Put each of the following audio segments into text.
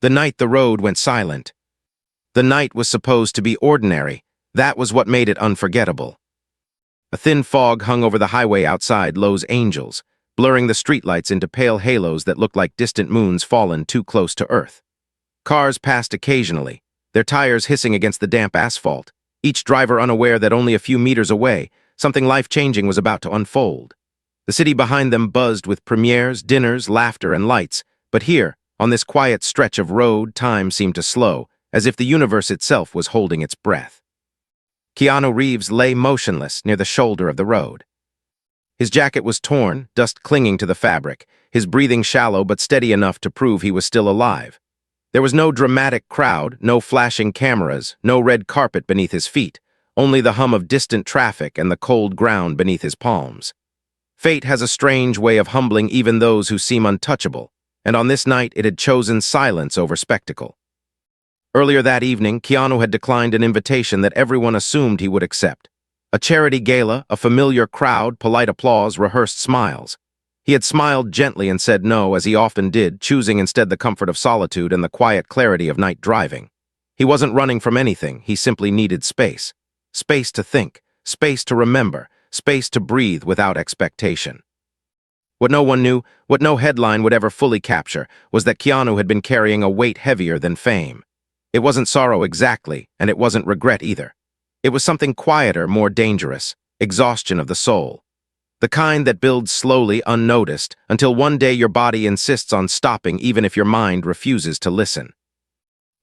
The night the road went silent. The night was supposed to be ordinary. That was what made it unforgettable. A thin fog hung over the highway outside Los Angeles, blurring the streetlights into pale halos that looked like distant moons fallen too close to Earth. Cars passed occasionally, their tires hissing against the damp asphalt, each driver unaware that only a few meters away, something life-changing was about to unfold. The city behind them buzzed with premieres, dinners, laughter, and lights, but here, on this quiet stretch of road, time seemed to slow, as if the universe itself was holding its breath. Keanu Reeves lay motionless near the shoulder of the road. His jacket was torn, dust clinging to the fabric, his breathing shallow but steady enough to prove he was still alive. There was no dramatic crowd, no flashing cameras, no red carpet beneath his feet, only the hum of distant traffic and the cold ground beneath his palms. Fate has a strange way of humbling even those who seem untouchable, and on this night it had chosen silence over spectacle. Earlier that evening, Keanu had declined an invitation that everyone assumed he would accept. A charity gala, a familiar crowd, polite applause, rehearsed smiles. He had smiled gently and said no, as he often did, choosing instead the comfort of solitude and the quiet clarity of night driving. He wasn't running from anything, he simply needed space. Space to think, space to remember, space to breathe without expectation. What no one knew, what no headline would ever fully capture, was that Keanu had been carrying a weight heavier than fame. It wasn't sorrow exactly, and it wasn't regret either. It was something quieter, more dangerous, exhaustion of the soul. The kind that builds slowly, unnoticed, until one day your body insists on stopping even if your mind refuses to listen.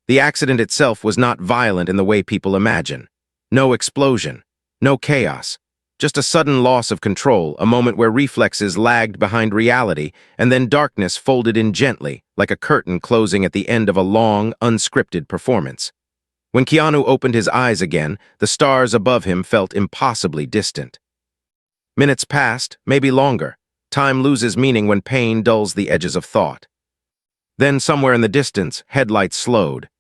The accident itself was not violent in the way people imagine. No explosion, no chaos, just a sudden loss of control, a moment where reflexes lagged behind reality, and then darkness folded in gently, like a curtain closing at the end of a long, unscripted performance. When Keanu opened his eyes again, the stars above him felt impossibly distant. Minutes passed, maybe longer. Time loses meaning when pain dulls the edges of thought. Then, somewhere in the distance, headlights slowed.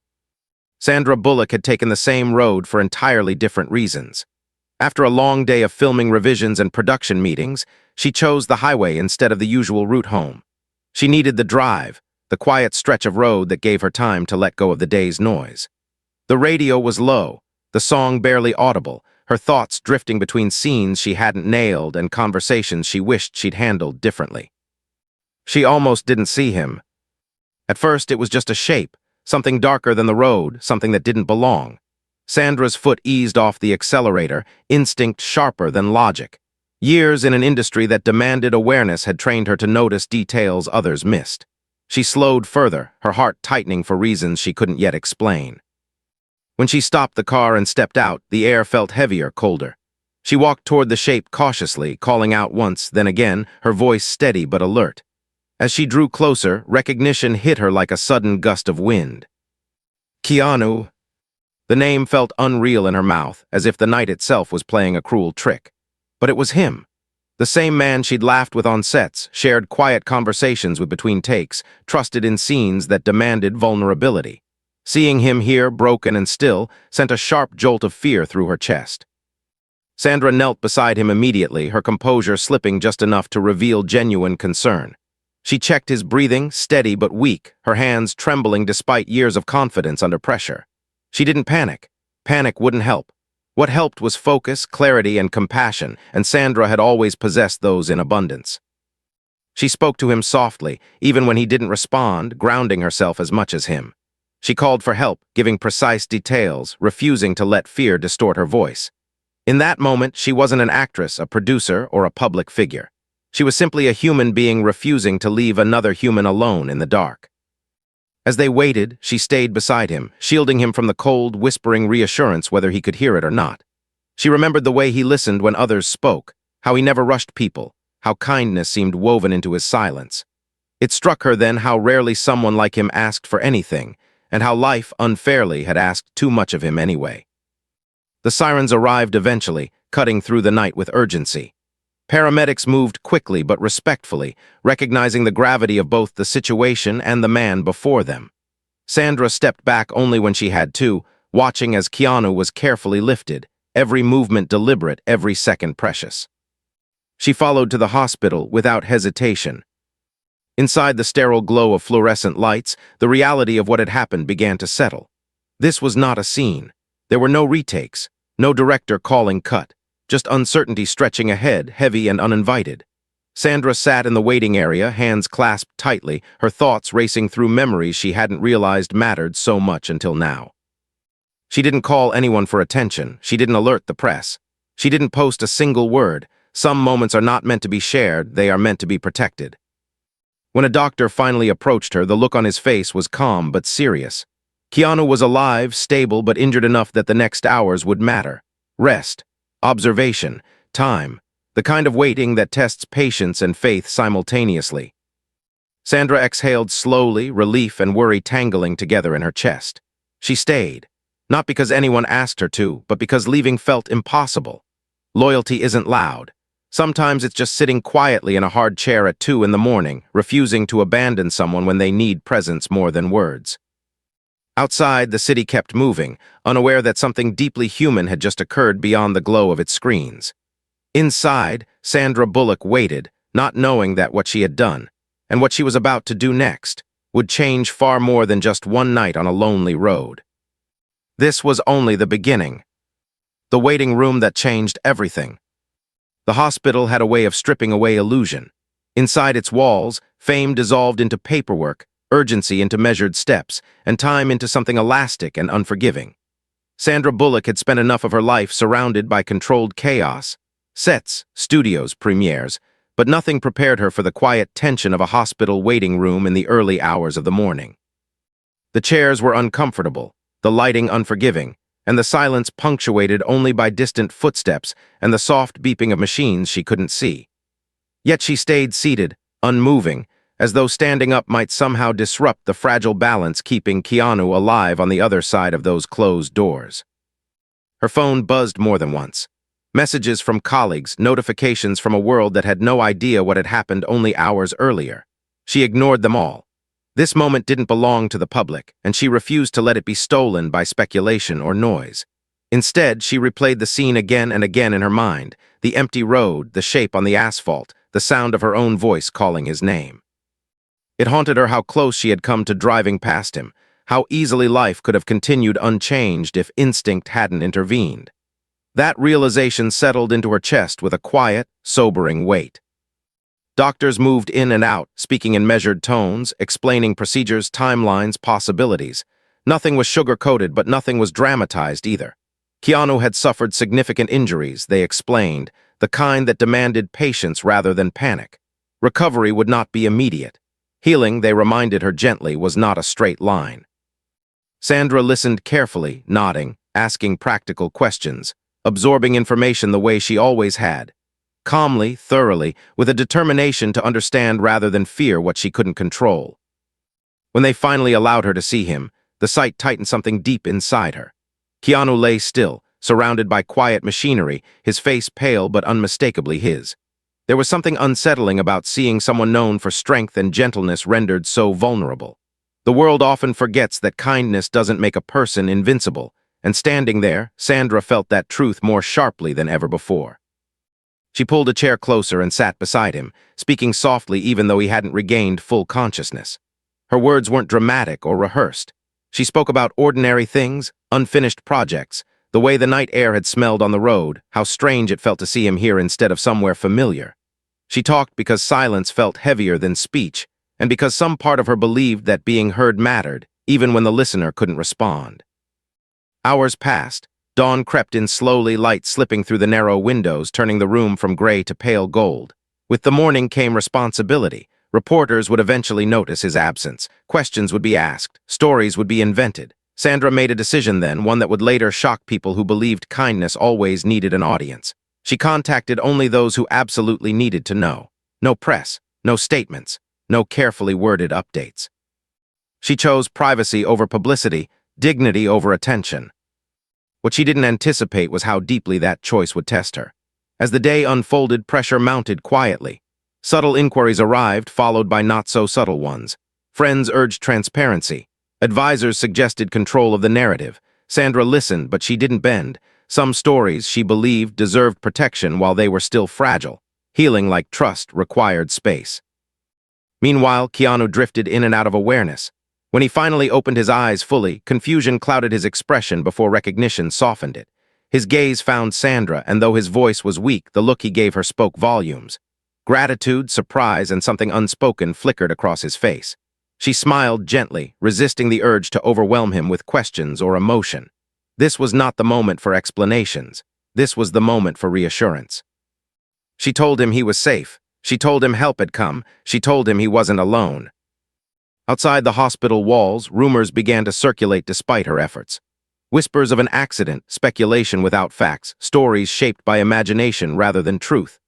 Sandra Bullock had taken the same road for entirely different reasons. After a long day of filming revisions and production meetings, she chose the highway instead of the usual route home. She needed the drive, the quiet stretch of road that gave her time to let go of the day's noise. The radio was low, the song barely audible, her thoughts drifting between scenes she hadn't nailed and conversations she wished she'd handled differently. She almost didn't see him. At first, it was just a shape, something darker than the road, something that didn't belong. Sandra's foot eased off the accelerator, instinct sharper than logic. Years in an industry that demanded awareness had trained her to notice details others missed. She slowed further, her heart tightening for reasons she couldn't yet explain. When she stopped the car and stepped out, the air felt heavier, colder. She walked toward the shape cautiously, calling out once, then again, her voice steady but alert. As she drew closer, recognition hit her like a sudden gust of wind. Keanu. The name felt unreal in her mouth, as if the night itself was playing a cruel trick. But it was him. The same man she'd laughed with on sets, shared quiet conversations with between takes, trusted in scenes that demanded vulnerability. Seeing him here, broken and still, sent a sharp jolt of fear through her chest. Sandra knelt beside him immediately, her composure slipping just enough to reveal genuine concern. She checked his breathing, steady but weak, her hands trembling despite years of confidence under pressure. She didn't panic. Panic wouldn't help. What helped was focus, clarity, and compassion, and Sandra had always possessed those in abundance. She spoke to him softly, even when he didn't respond, grounding herself as much as him. She called for help, giving precise details, refusing to let fear distort her voice. In that moment, she wasn't an actress, a producer, or a public figure. She was simply a human being refusing to leave another human alone in the dark. As they waited, she stayed beside him, shielding him from the cold, whispering reassurance whether he could hear it or not. She remembered the way he listened when others spoke, how he never rushed people, how kindness seemed woven into his silence. It struck her then how rarely someone like him asked for anything, and how life, unfairly, had asked too much of him anyway. The sirens arrived eventually, cutting through the night with urgency. Paramedics moved quickly but respectfully, recognizing the gravity of both the situation and the man before them. Sandra stepped back only when she had to, watching as Keanu was carefully lifted, every movement deliberate, every second precious. She followed to the hospital without hesitation. Inside the sterile glow of fluorescent lights, the reality of what had happened began to settle. This was not a scene. There were no retakes, no director calling cut, just uncertainty stretching ahead, heavy and uninvited. Sandra sat in the waiting area, hands clasped tightly, her thoughts racing through memories she hadn't realized mattered so much until now. She didn't call anyone for attention. She didn't alert the press. She didn't post a single word. Some moments are not meant to be shared, they are meant to be protected. When a doctor finally approached her, the look on his face was calm but serious. Keanu was alive, stable, but injured enough that the next hours would matter. Rest, observation, time, the kind of waiting that tests patience and faith simultaneously. Sandra exhaled slowly, relief and worry tangling together in her chest. She stayed, not because anyone asked her to, but because leaving felt impossible. Loyalty isn't loud. Sometimes it's just sitting quietly in a hard chair at 2 in the morning, refusing to abandon someone when they need presence more than words. Outside, the city kept moving, unaware that something deeply human had just occurred beyond the glow of its screens. Inside, Sandra Bullock waited, not knowing that what she had done, and what she was about to do next, would change far more than just one night on a lonely road. This was only the beginning. The waiting room that changed everything. The hospital had a way of stripping away illusion. Inside its walls, fame dissolved into paperwork, urgency into measured steps, and time into something elastic and unforgiving. Sandra Bullock had spent enough of her life surrounded by controlled chaos, sets, studios, premieres, but nothing prepared her for the quiet tension of a hospital waiting room in the early hours of the morning. The chairs were uncomfortable, the lighting unforgiving, and the silence punctuated only by distant footsteps and the soft beeping of machines she couldn't see. Yet she stayed seated, unmoving, as though standing up might somehow disrupt the fragile balance keeping Keanu alive on the other side of those closed doors. Her phone buzzed more than once. Messages from colleagues, notifications from a world that had no idea what had happened only hours earlier. She ignored them all. This moment didn't belong to the public, and she refused to let it be stolen by speculation or noise. Instead, she replayed the scene again and again in her mind, the empty road, the shape on the asphalt, the sound of her own voice calling his name. It haunted her how close she had come to driving past him, how easily life could have continued unchanged if instinct hadn't intervened. That realization settled into her chest with a quiet, sobering weight. Doctors moved in and out, speaking in measured tones, explaining procedures, timelines, possibilities. Nothing was sugar-coated, but nothing was dramatized either. Keanu had suffered significant injuries, they explained, the kind that demanded patience rather than panic. Recovery would not be immediate. Healing, they reminded her gently, was not a straight line. Sandra listened carefully, nodding, asking practical questions, absorbing information the way she always had. Calmly, thoroughly, with a determination to understand rather than fear what she couldn't control. When they finally allowed her to see him, the sight tightened something deep inside her. Keanu lay still, surrounded by quiet machinery, his face pale but unmistakably his. There was something unsettling about seeing someone known for strength and gentleness rendered so vulnerable. The world often forgets that kindness doesn't make a person invincible, and standing there, Sandra felt that truth more sharply than ever before. She pulled a chair closer and sat beside him, speaking softly even though he hadn't regained full consciousness. Her words weren't dramatic or rehearsed. She spoke about ordinary things, unfinished projects, the way the night air had smelled on the road, how strange it felt to see him here instead of somewhere familiar. She talked because silence felt heavier than speech, and because some part of her believed that being heard mattered, even when the listener couldn't respond. Hours passed. Dawn crept in slowly, light slipping through the narrow windows, turning the room from gray to pale gold. With the morning came responsibility. Reporters would eventually notice his absence. Questions would be asked. Stories would be invented. Sandra made a decision then, one that would later shock people who believed kindness always needed an audience. She contacted only those who absolutely needed to know. No press, no statements, no carefully worded updates. She chose privacy over publicity, dignity over attention. What she didn't anticipate was how deeply that choice would test her. As the day unfolded, pressure mounted quietly. Subtle inquiries arrived, followed by not-so-subtle ones. Friends urged transparency. Advisors suggested control of the narrative. Sandra listened, but she didn't bend. Some stories, she believed, deserved protection while they were still fragile. Healing, like trust, required space. Meanwhile, Keanu drifted in and out of awareness. When he finally opened his eyes fully, confusion clouded his expression before recognition softened it. His gaze found Sandra, and though his voice was weak, the look he gave her spoke volumes. Gratitude, surprise, and something unspoken flickered across his face. She smiled gently, resisting the urge to overwhelm him with questions or emotion. This was not the moment for explanations. This was the moment for reassurance. She told him he was safe. She told him help had come. She told him he wasn't alone. Outside the hospital walls, rumors began to circulate despite her efforts. Whispers of an accident, speculation without facts, stories shaped by imagination rather than truth.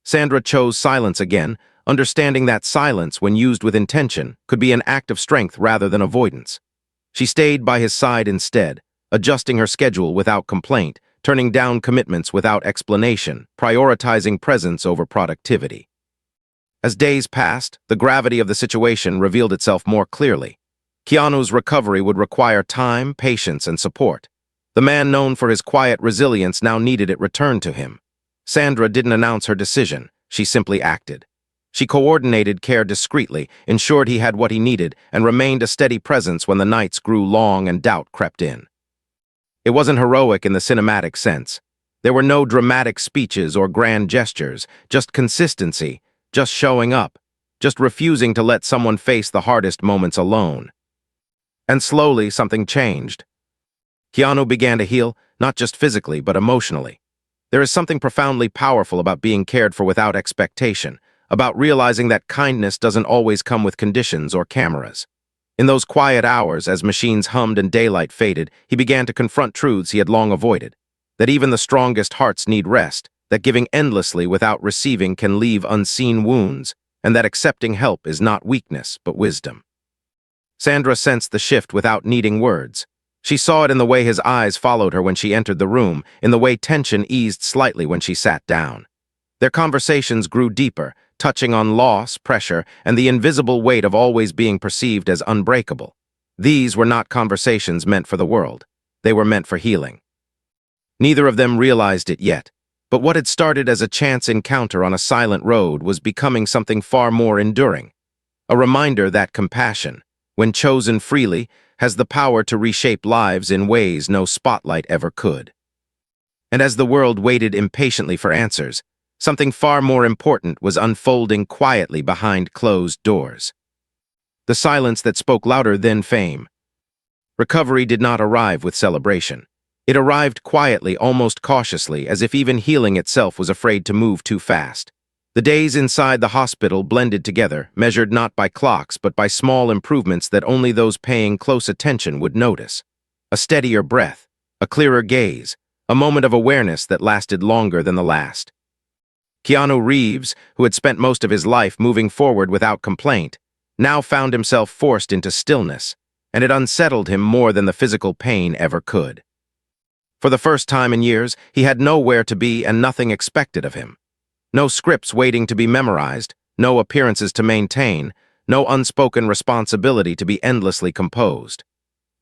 Sandra chose silence again, understanding that silence, when used with intention, could be an act of strength rather than avoidance. She stayed by his side instead, adjusting her schedule without complaint, turning down commitments without explanation, prioritizing presence over productivity. As days passed, the gravity of the situation revealed itself more clearly. Keanu's recovery would require time, patience, and support. The man known for his quiet resilience now needed it returned to him. Sandra didn't announce her decision, she simply acted. She coordinated care discreetly, ensured he had what he needed, and remained a steady presence when the nights grew long and doubt crept in. It wasn't heroic in the cinematic sense. There were no dramatic speeches or grand gestures, just consistency, just showing up, just refusing to let someone face the hardest moments alone. And slowly, something changed. Keanu began to heal, not just physically, but emotionally. There is something profoundly powerful about being cared for without expectation, about realizing that kindness doesn't always come with conditions or cameras. In those quiet hours, as machines hummed and daylight faded, he began to confront truths he had long avoided. That even the strongest hearts need rest, that giving endlessly without receiving can leave unseen wounds, and that accepting help is not weakness, but wisdom. Sandra sensed the shift without needing words. She saw it in the way his eyes followed her when she entered the room, in the way tension eased slightly when she sat down. Their conversations grew deeper, touching on loss, pressure, and the invisible weight of always being perceived as unbreakable. These were not conversations meant for the world. They were meant for healing. Neither of them realized it yet, but what had started as a chance encounter on a silent road was becoming something far more enduring. A reminder that compassion, when chosen freely, has the power to reshape lives in ways no spotlight ever could. And as the world waited impatiently for answers, something far more important was unfolding quietly behind closed doors. The silence that spoke louder than fame. Recovery did not arrive with celebration. It arrived quietly, almost cautiously, as if even healing itself was afraid to move too fast. The days inside the hospital blended together, measured not by clocks but by small improvements that only those paying close attention would notice. A steadier breath, a clearer gaze, a moment of awareness that lasted longer than the last. Keanu Reeves, who had spent most of his life moving forward without complaint, now found himself forced into stillness, and it unsettled him more than the physical pain ever could. For the first time in years, he had nowhere to be and nothing expected of him. No scripts waiting to be memorized, no appearances to maintain, no unspoken responsibility to be endlessly composed.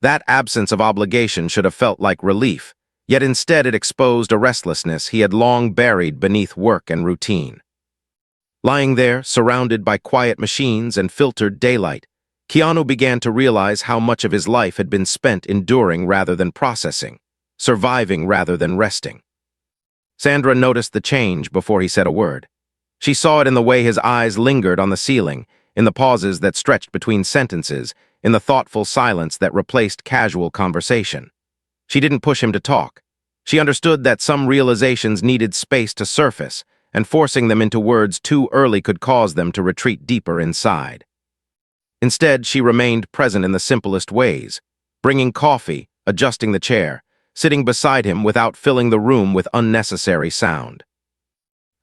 That absence of obligation should have felt like relief, yet instead it exposed a restlessness he had long buried beneath work and routine. Lying there, surrounded by quiet machines and filtered daylight, Keanu began to realize how much of his life had been spent enduring rather than processing, surviving rather than resting. Sandra noticed the change before he said a word. She saw it in the way his eyes lingered on the ceiling, in the pauses that stretched between sentences, in the thoughtful silence that replaced casual conversation. She didn't push him to talk. She understood that some realizations needed space to surface, and forcing them into words too early could cause them to retreat deeper inside. Instead, she remained present in the simplest ways, bringing coffee, adjusting the chair, sitting beside him without filling the room with unnecessary sound.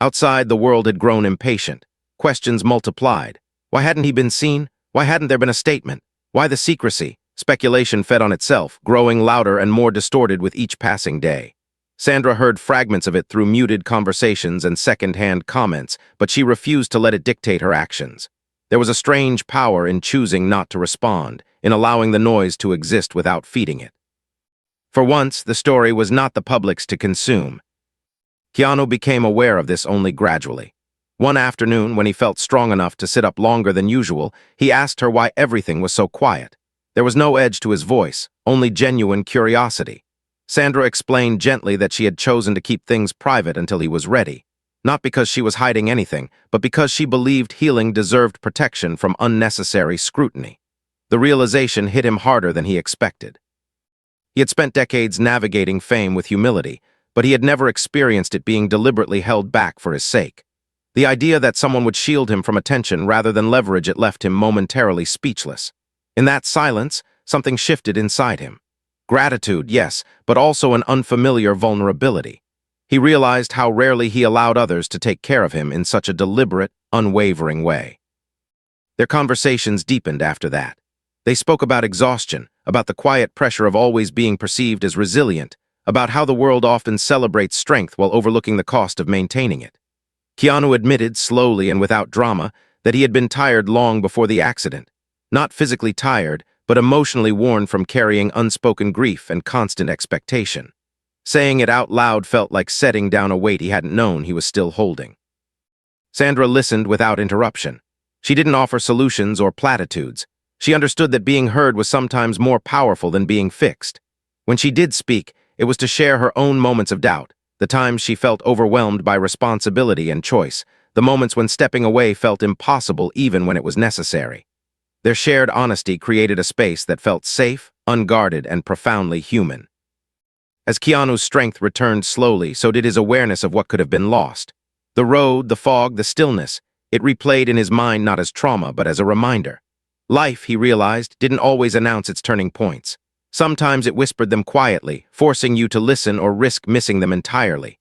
Outside, the world had grown impatient. Questions multiplied. Why hadn't he been seen? Why hadn't there been a statement? Why the secrecy? Speculation fed on itself, growing louder and more distorted with each passing day. Sandra heard fragments of it through muted conversations and second-hand comments, but she refused to let it dictate her actions. There was a strange power in choosing not to respond, in allowing the noise to exist without feeding it. For once, the story was not the public's to consume. Keanu became aware of this only gradually. One afternoon, when he felt strong enough to sit up longer than usual, he asked her why everything was so quiet. There was no edge to his voice, only genuine curiosity. Sandra explained gently that she had chosen to keep things private until he was ready. Not because she was hiding anything, but because she believed healing deserved protection from unnecessary scrutiny. The realization hit him harder than he expected. He had spent decades navigating fame with humility, but he had never experienced it being deliberately held back for his sake. The idea that someone would shield him from attention rather than leverage it left him momentarily speechless. In that silence, something shifted inside him. Gratitude, yes, but also an unfamiliar vulnerability. He realized how rarely he allowed others to take care of him in such a deliberate, unwavering way. Their conversations deepened after that. They spoke about exhaustion, about the quiet pressure of always being perceived as resilient, about how the world often celebrates strength while overlooking the cost of maintaining it. Keanu admitted, slowly and without drama, that he had been tired long before the accident. Not physically tired, but emotionally worn from carrying unspoken grief and constant expectation. Saying it out loud felt like setting down a weight he hadn't known he was still holding. Sandra listened without interruption. She didn't offer solutions or platitudes. She understood that being heard was sometimes more powerful than being fixed. When she did speak, it was to share her own moments of doubt, the times she felt overwhelmed by responsibility and choice, the moments when stepping away felt impossible even when it was necessary. Their shared honesty created a space that felt safe, unguarded, and profoundly human. As Keanu's strength returned slowly, so did his awareness of what could have been lost. The road, the fog, the stillness, it replayed in his mind not as trauma, but as a reminder. Life, he realized, didn't always announce its turning points. Sometimes it whispered them quietly, forcing you to listen or risk missing them entirely.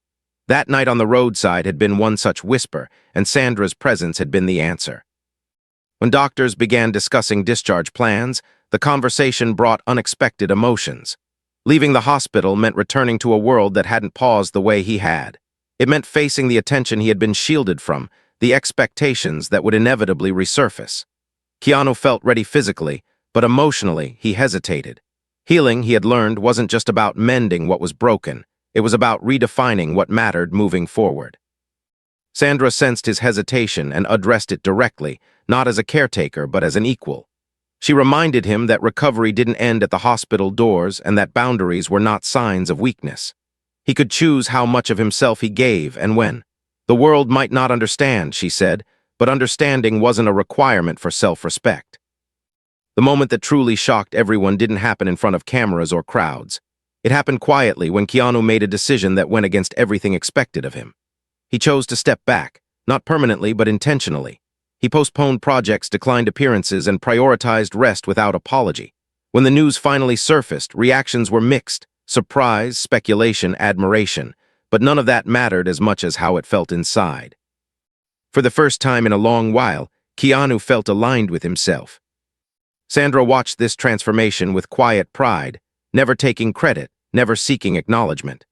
That night on the roadside had been one such whisper, and Sandra's presence had been the answer. When doctors began discussing discharge plans, the conversation brought unexpected emotions. Leaving the hospital meant returning to a world that hadn't paused the way he had. It meant facing the attention he had been shielded from, the expectations that would inevitably resurface. Keanu felt ready physically, but emotionally he hesitated. Healing, he had learned, wasn't just about mending what was broken. It was about redefining what mattered moving forward. Sandra sensed his hesitation and addressed it directly, not as a caretaker but as an equal. She reminded him that recovery didn't end at the hospital doors and that boundaries were not signs of weakness. He could choose how much of himself he gave and when. The world might not understand, she said, but understanding wasn't a requirement for self-respect. The moment that truly shocked everyone didn't happen in front of cameras or crowds. It happened quietly when Keanu made a decision that went against everything expected of him. He chose to step back, not permanently but intentionally. He postponed projects, declined appearances, and prioritized rest without apology. When the news finally surfaced, reactions were mixed: surprise, speculation, admiration, but none of that mattered as much as how it felt inside. For the first time in a long while, Keanu felt aligned with himself. Sandra watched this transformation with quiet pride, never taking credit, never seeking acknowledgement.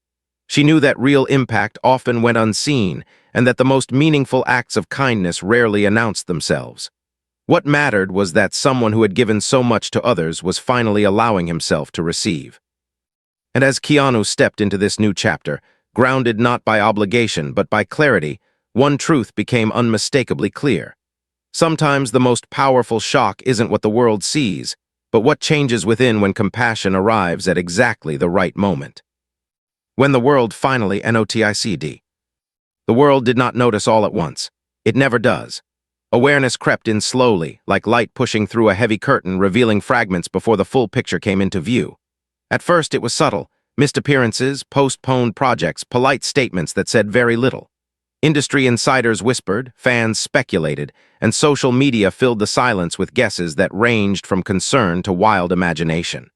She knew that real impact often went unseen, and that the most meaningful acts of kindness rarely announced themselves. What mattered was that someone who had given so much to others was finally allowing himself to receive. And as Keanu stepped into this new chapter, grounded not by obligation but by clarity, one truth became unmistakably clear. Sometimes the most powerful shock isn't what the world sees, but what changes within when compassion arrives at exactly the right moment. When the world finally noticed. The world did not notice all at once. It never does. Awareness crept in slowly, like light pushing through a heavy curtain, revealing fragments before the full picture came into view. At first it was subtle: missed appearances, postponed projects, polite statements that said very little. Industry insiders whispered, fans speculated, and social media filled the silence with guesses that ranged from concern to wild imagination.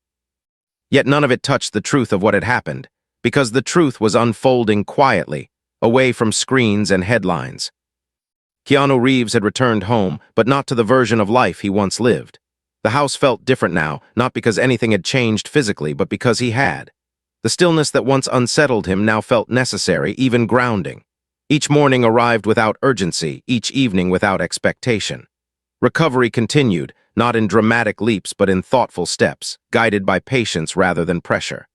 Yet none of it touched the truth of what had happened, because the truth was unfolding quietly, away from screens and headlines. Keanu Reeves had returned home, but not to the version of life he once lived. The house felt different now, not because anything had changed physically, but because he had. The stillness that once unsettled him now felt necessary, even grounding. Each morning arrived without urgency, each evening without expectation. Recovery continued, not in dramatic leaps but in thoughtful steps, guided by patience rather than pressure.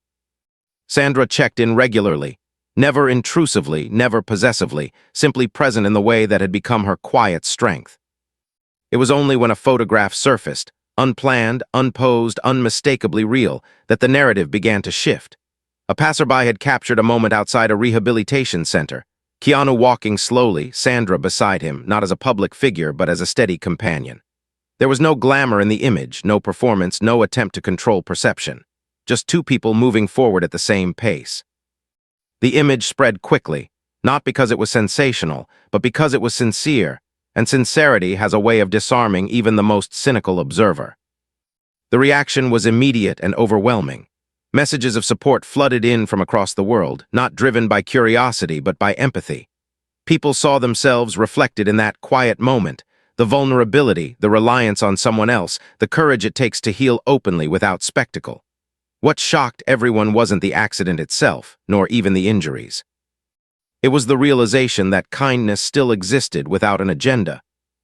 Sandra checked in regularly. Never intrusively, never possessively, simply present in the way that had become her quiet strength. It was only when a photograph surfaced, unplanned, unposed, unmistakably real, that the narrative began to shift. A passerby had captured a moment outside a rehabilitation center, Keanu walking slowly, Sandra beside him, not as a public figure but as a steady companion. There was no glamour in the image, no performance, no attempt to control perception. Just two people moving forward at the same pace. The image spread quickly, not because it was sensational, but because it was sincere, and sincerity has a way of disarming even the most cynical observer. The reaction was immediate and overwhelming. Messages of support flooded in from across the world, not driven by curiosity but by empathy. People saw themselves reflected in that quiet moment, the vulnerability, the reliance on someone else, the courage it takes to heal openly without spectacle. What shocked everyone wasn't the accident itself, nor even the injuries. It was the realization that kindness still existed without an agenda,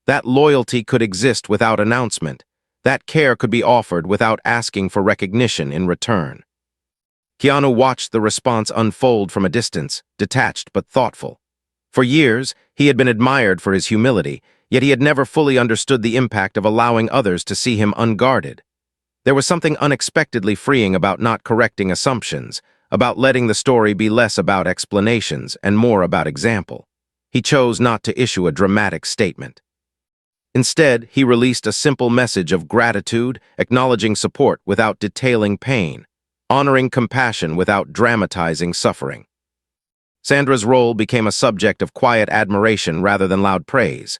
that loyalty could exist without announcement, that care could be offered without asking for recognition in return. Keanu watched the response unfold from a distance, detached but thoughtful. For years, he had been admired for his humility, yet he had never fully understood the impact of allowing others to see him unguarded. There was something unexpectedly freeing about not correcting assumptions, about letting the story be less about explanations and more about example. He chose not to issue a dramatic statement. Instead, he released a simple message of gratitude, acknowledging support without detailing pain, honoring compassion without dramatizing suffering. Sandra's role became a subject of quiet admiration rather than loud praise.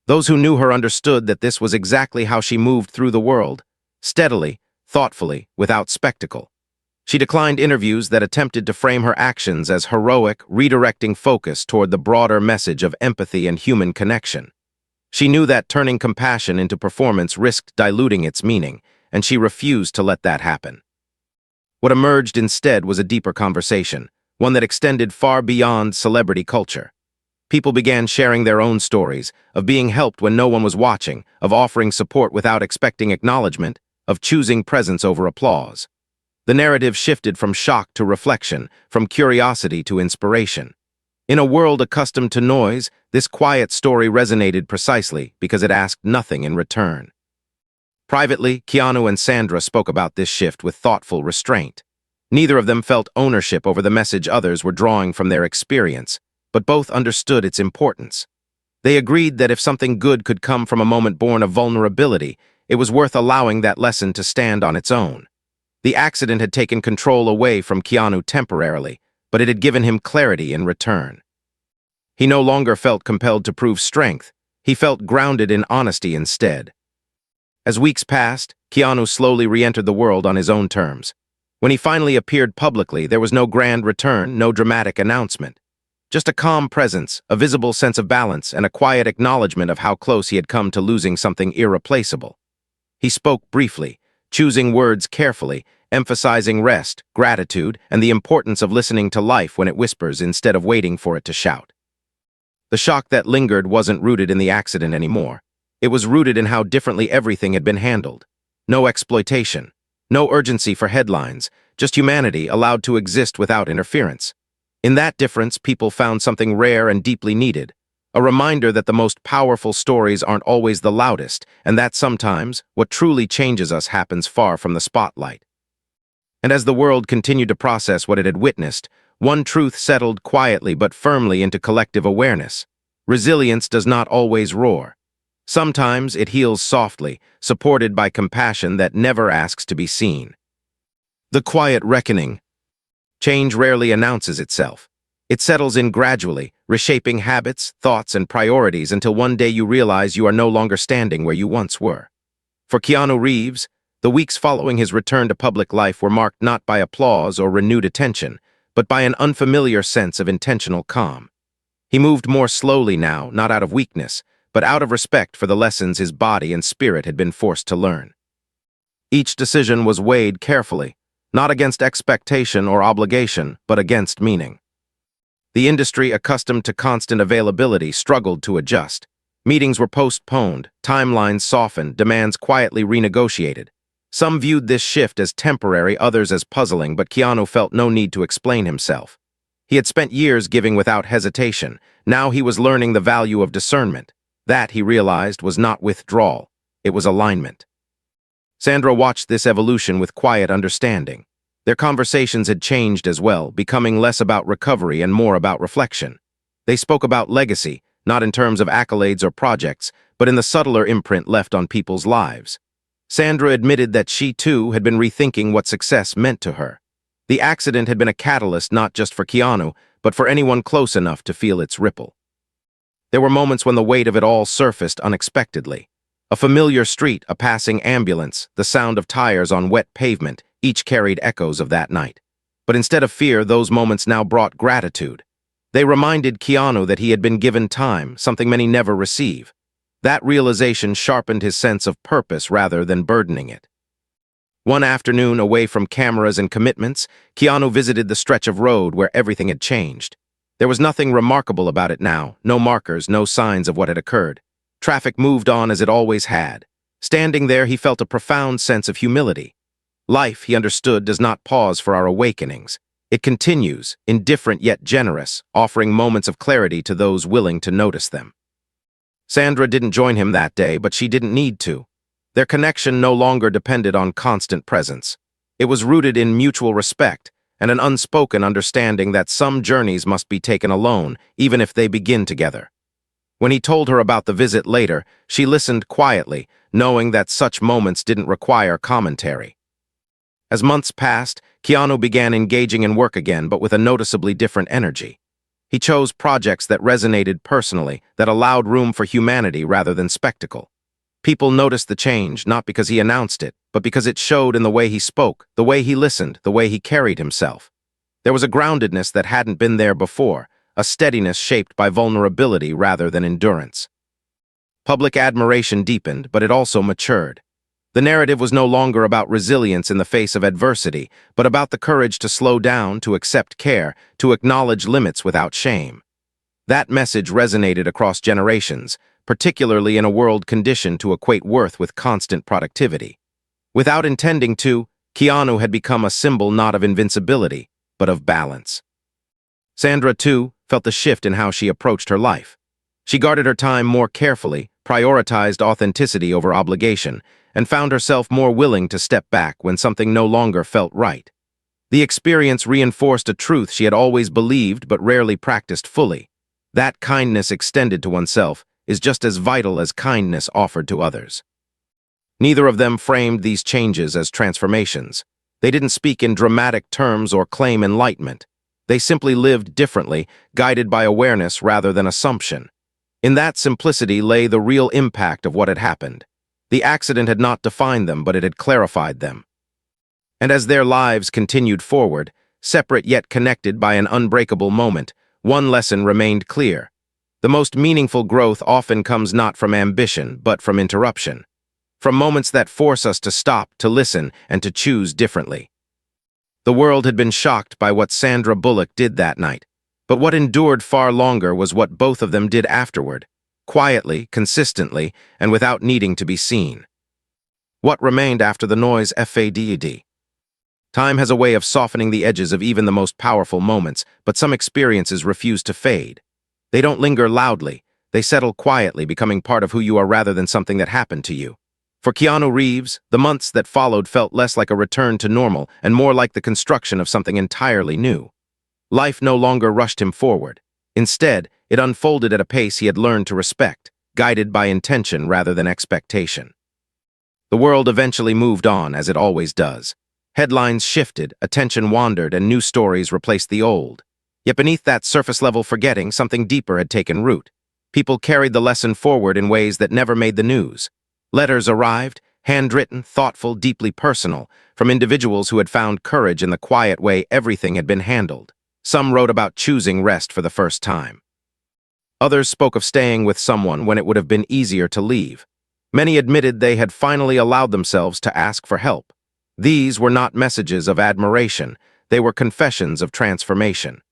Those who knew her understood that this was exactly how she moved through the world, steadily, thoughtfully, without spectacle. She declined interviews that attempted to frame her actions as heroic, redirecting focus toward the broader message of empathy and human connection. She knew that turning compassion into performance risked diluting its meaning, and she refused to let that happen. What emerged instead was a deeper conversation, one that extended far beyond celebrity culture. People began sharing their own stories, of being helped when no one was watching, of offering support without expecting acknowledgement, of choosing presence over applause. The narrative shifted from shock to reflection, from curiosity to inspiration. In a world accustomed to noise, this quiet story resonated precisely because it asked nothing in return. Privately, Keanu and Sandra spoke about this shift with thoughtful restraint. Neither of them felt ownership over the message others were drawing from their experience, but both understood its importance. They agreed that if something good could come from a moment born of vulnerability, it was worth allowing that lesson to stand on its own. The accident had taken control away from Keanu temporarily, but it had given him clarity in return. He no longer felt compelled to prove strength. He felt grounded in honesty instead. As weeks passed, Keanu slowly re-entered the world on his own terms. When he finally appeared publicly, there was no grand return, no dramatic announcement. Just a calm presence, a visible sense of balance, and a quiet acknowledgement of how close he had come to losing something irreplaceable. He spoke briefly, choosing words carefully, emphasizing rest, gratitude, and the importance of listening to life when it whispers instead of waiting for it to shout. The shock that lingered wasn't rooted in the accident anymore. It was rooted in how differently everything had been handled. No exploitation, no urgency for headlines, just humanity allowed to exist without interference. In that difference, people found something rare and deeply needed, a reminder that the most powerful stories aren't always the loudest, and that sometimes, what truly changes us happens far from the spotlight. And as the world continued to process what it had witnessed, one truth settled quietly but firmly into collective awareness. Resilience does not always roar. Sometimes it heals softly, supported by compassion that never asks to be seen. The quiet reckoning. Change rarely announces itself. It settles in gradually, reshaping habits, thoughts, and priorities until one day you realize you are no longer standing where you once were. For Keanu Reeves, the weeks following his return to public life were marked not by applause or renewed attention, but by an unfamiliar sense of intentional calm. He moved more slowly now, not out of weakness, but out of respect for the lessons his body and spirit had been forced to learn. Each decision was weighed carefully, not against expectation or obligation, but against meaning. The industry, accustomed to constant availability, struggled to adjust. Meetings were postponed, timelines softened, demands quietly renegotiated. Some viewed this shift as temporary, others as puzzling, but Keanu felt no need to explain himself. He had spent years giving without hesitation. Now he was learning the value of discernment. That, he realized, was not withdrawal. It was alignment. Sandra watched this evolution with quiet understanding. Their conversations had changed as well, becoming less about recovery and more about reflection. They spoke about legacy, not in terms of accolades or projects, but in the subtler imprint left on people's lives. Sandra admitted that she, too, had been rethinking what success meant to her. The accident had been a catalyst not just for Keanu, but for anyone close enough to feel its ripple. There were moments when the weight of it all surfaced unexpectedly. A familiar street, a passing ambulance, the sound of tires on wet pavement, each carried echoes of that night. But instead of fear, those moments now brought gratitude. They reminded Keanu that he had been given time, something many never receive. That realization sharpened his sense of purpose rather than burdening it. One afternoon, away from cameras and commitments, Keanu visited the stretch of road where everything had changed. There was nothing remarkable about it now, no markers, no signs of what had occurred. Traffic moved on as it always had. Standing there, he felt a profound sense of humility. Life, he understood, does not pause for our awakenings. It continues, indifferent yet generous, offering moments of clarity to those willing to notice them. Sandra didn't join him that day, but she didn't need to. Their connection no longer depended on constant presence. It was rooted in mutual respect and an unspoken understanding that some journeys must be taken alone, even if they begin together. When he told her about the visit later, she listened quietly, knowing that such moments didn't require commentary. As months passed, Keanu began engaging in work again, but with a noticeably different energy. He chose projects that resonated personally, that allowed room for humanity rather than spectacle. People noticed the change, not because he announced it, but because it showed in the way he spoke, the way he listened, the way he carried himself. There was a groundedness that hadn't been there before, a steadiness shaped by vulnerability rather than endurance. Public admiration deepened, but it also matured. The narrative was no longer about resilience in the face of adversity, but about the courage to slow down, to accept care, to acknowledge limits without shame. That message resonated across generations, particularly in a world conditioned to equate worth with constant productivity. Without intending to, Keanu had become a symbol not of invincibility, but of balance. Sandra, too, felt the shift in how she approached her life. She guarded her time more carefully, prioritized authenticity over obligation, and found herself more willing to step back when something no longer felt right. The experience reinforced a truth she had always believed but rarely practiced fully. That kindness extended to oneself is just as vital as kindness offered to others. Neither of them framed these changes as transformations. They didn't speak in dramatic terms or claim enlightenment. They simply lived differently, guided by awareness rather than assumption. In that simplicity lay the real impact of what had happened. The accident had not defined them, but it had clarified them. And as their lives continued forward, separate yet connected by an unbreakable moment, one lesson remained clear. The most meaningful growth often comes not from ambition, but from interruption. From moments that force us to stop, to listen, and to choose differently. The world had been shocked by what Sandra Bullock did that night, but what endured far longer was what both of them did afterward, quietly, consistently, and without needing to be seen. What remained after the noise faded? Time has a way of softening the edges of even the most powerful moments, but some experiences refuse to fade. They don't linger loudly, they settle quietly, becoming part of who you are rather than something that happened to you. For Keanu Reeves, the months that followed felt less like a return to normal and more like the construction of something entirely new. Life no longer rushed him forward. Instead, it unfolded at a pace he had learned to respect, guided by intention rather than expectation. The world eventually moved on, as it always does. Headlines shifted, attention wandered, and new stories replaced the old. Yet beneath that surface-level forgetting, something deeper had taken root. People carried the lesson forward in ways that never made the news. Letters arrived, handwritten, thoughtful, deeply personal, from individuals who had found courage in the quiet way everything had been handled. Some wrote about choosing rest for the first time. Others spoke of staying with someone when it would have been easier to leave. Many admitted they had finally allowed themselves to ask for help. These were not messages of admiration, they were confessions of transformation.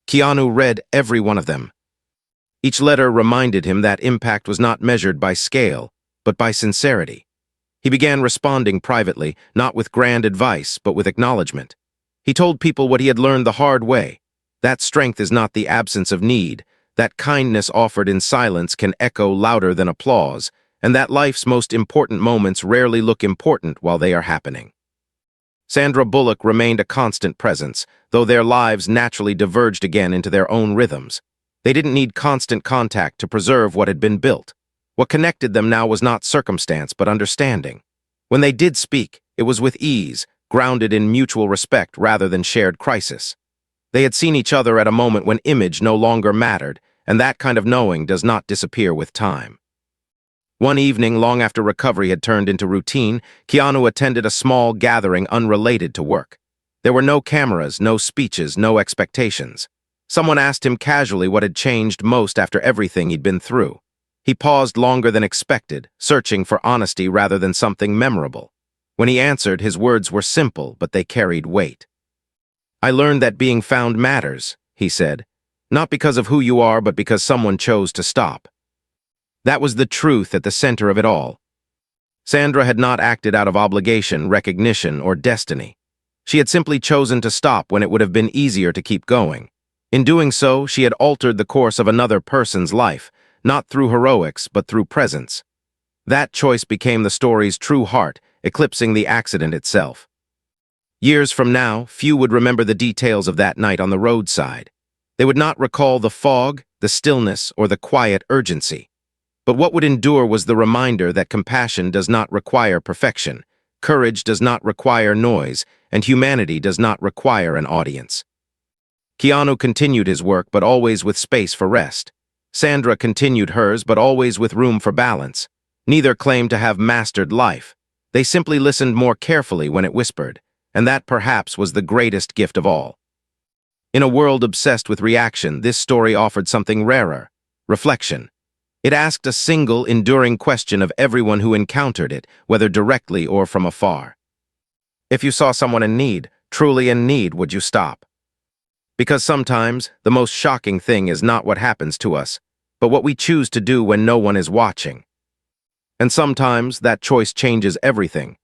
Keanu read every one of them. Each letter reminded him that impact was not measured by scale, but by sincerity. He began responding privately, not with grand advice, but with acknowledgement. He told people what he had learned the hard way, That strength is not the absence of need. That kindness offered in silence can echo louder than applause, and that life's most important moments rarely look important while they are happening. Sandra Bullock remained a constant presence, though their lives naturally diverged again into their own rhythms. They didn't need constant contact to preserve what had been built. What connected them now was not circumstance, but understanding. When they did speak, it was with ease, grounded in mutual respect rather than shared crisis. They had seen each other at a moment when image no longer mattered, and that kind of knowing does not disappear with time. One evening, long after recovery had turned into routine, Keanu attended a small gathering unrelated to work. There were no cameras, no speeches, no expectations. Someone asked him casually what had changed most after everything he'd been through. He paused longer than expected, searching for honesty rather than something memorable. When he answered, his words were simple, but they carried weight. "I learned that being found matters," he said. "Not because of who you are, but because someone chose to stop." That was the truth at the center of it all. Sandra had not acted out of obligation, recognition, or destiny. She had simply chosen to stop when it would have been easier to keep going. In doing so, she had altered the course of another person's life, not through heroics, but through presence. That choice became the story's true heart, eclipsing the accident itself. Years from now, few would remember the details of that night on the roadside. They would not recall the fog, the stillness, or the quiet urgency. But what would endure was the reminder that compassion does not require perfection, courage does not require noise, and humanity does not require an audience. Keanu continued his work, but always with space for rest. Sandra continued hers, but always with room for balance. Neither claimed to have mastered life. They simply listened more carefully when it whispered, and that perhaps was the greatest gift of all. In a world obsessed with reaction, this story offered something rarer: reflection. It asked a single, enduring question of everyone who encountered it, whether directly or from afar. If you saw someone in need, truly in need, would you stop? Because sometimes, the most shocking thing is not what happens to us, but what we choose to do when no one is watching. And sometimes, that choice changes everything.